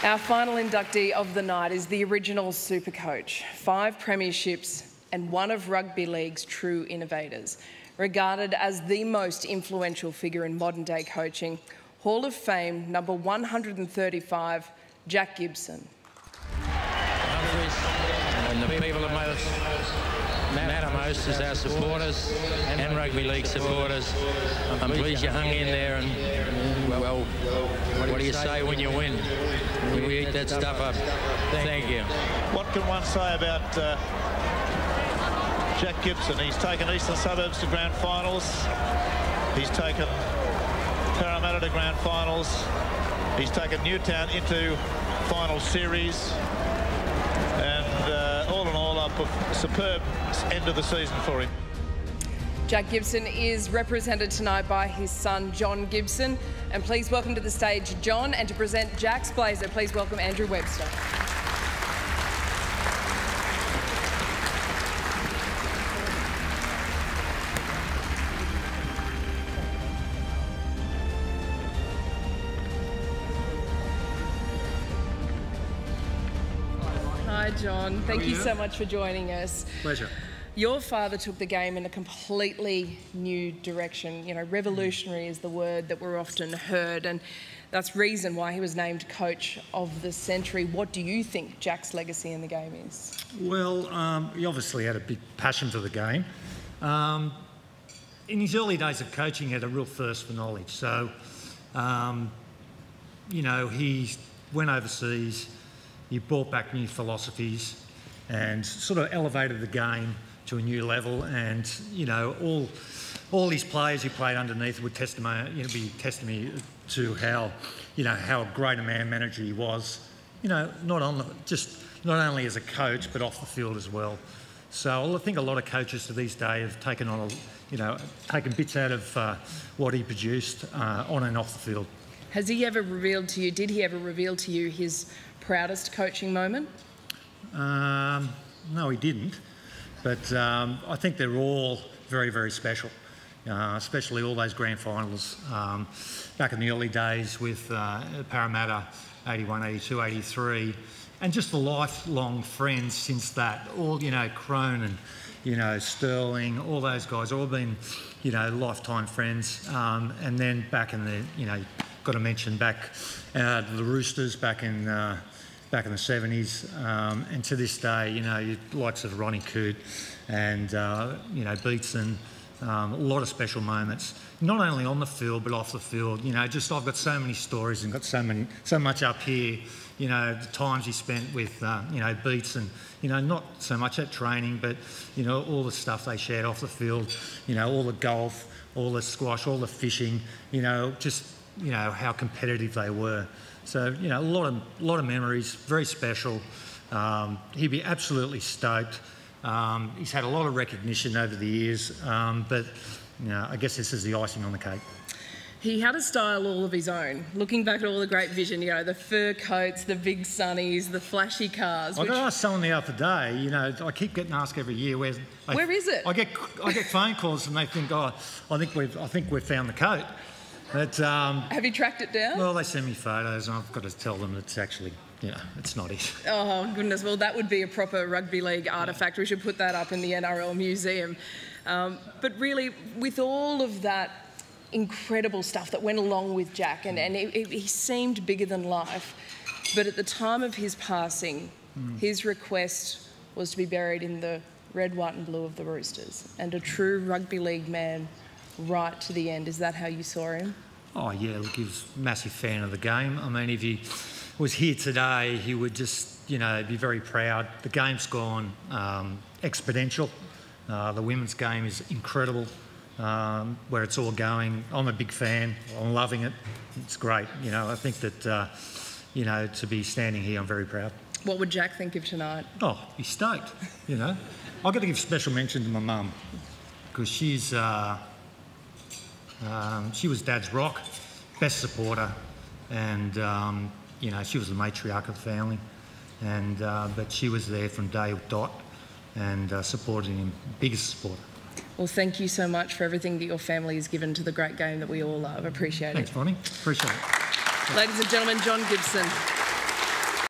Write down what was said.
Our final inductee of the night is the original super coach, 5 premierships and one of rugby league's true innovators. Regarded as the most influential figure in modern-day coaching, Hall of Fame number 135, Jack Gibson. And the people that matter most is our supporters and rugby league supporters. I'm pleased you hung in there, and well, what do you say when you win? We eat that stuff up. Thank you. What can one say about Jack Gibson? He's taken Eastern Suburbs to grand finals. He's taken Parramatta to grand finals. He's taken Newtown into final series. And all in all, a superb end of the season for him. Jack Gibson is represented tonight by his son, John Gibson. And please welcome to the stage John, and to present Jack's blazer, please welcome Andrew Webster. Hi, John. Thank you so much for joining us. Pleasure. Your father took the game in a completely new direction. You know, revolutionary is the word that we're often heard, and that's reason why he was named Coach of the Century. What do you think Jack's legacy in the game is? Well, he obviously had a big passion for the game. In his early days of coaching, he had a real thirst for knowledge. So, you know, he went overseas, he brought back new philosophies and sort of elevated the game to a new level. And, you know, all these players who played underneath would be testimony to how, you know, how great a manager he was, you know, not only as a coach, but off the field as well. So I think a lot of coaches to these days have taken on, taken bits out of what he produced on and off the field. Has he ever revealed to you, did he ever reveal to you his proudest coaching moment? No, he didn't. But I think they're all very, very special, especially all those grand finals back in the early days with Parramatta, 81, 82, 83, and just the lifelong friends since that. All, you know, Cronin, you know, Sterling, all those guys, all been, you know, lifetime friends. And then back in the, you know, got to mention back the Roosters back in the 70s, and to this day, you know, likes of Ronnie Coote and, you know, Beatson, a lot of special moments, not only on the field, but off the field. You know, just I've got so many stories and got so much up here, you know, the times he spent with, you know, Beatson, you know, not so much at training, but, you know, all the stuff they shared off the field, you know, all the golf, all the squash, all the fishing, you know, just, you know, how competitive they were. So, you know, a lot of memories, very special. He'd be absolutely stoked. He's had a lot of recognition over the years, but, you know, I guess this is the icing on the cake. He had a style all of his own. Looking back at all the great vision, you know, the fur coats, the big sunnies, the flashy cars. I got asked someone the other day, you know, I keep getting asked every year, where is it? I get phone calls and they think, oh, I think we've found the coat. But, have you tracked it down? Well, they send me photos and I've got to tell them it's actually, you know, it's not it. Oh, goodness. Well, that would be a proper rugby league artefact. We should put that up in the NRL museum. But really, with all of that incredible stuff that went along with Jack, and he seemed bigger than life, but at the time of his passing, his request was to be buried in the red, white and blue of the Roosters, and a true rugby league man right to the end. Is that how you saw him? Oh yeah, look, he was a massive fan of the game. I mean, if he was here today, he would just, you know, be very proud. The game's gone exponential. The women's game is incredible, where it's all going. I'm a big fan. I'm loving it. It's great. You know, I think that, you know, to be standing here, I'm very proud. What would Jack think of tonight? Oh, he's stoked, you know. I've got to give special mention to my mum, because she's... she was Dad's rock, best supporter, and you know, she was the matriarch of the family, and but she was there from day dot and supported him, biggest supporter. Well, thank you so much for everything that your family has given to the great game that we all love. Appreciate it. Thanks, Bonnie. Appreciate it. Ladies and gentlemen, John Gibson.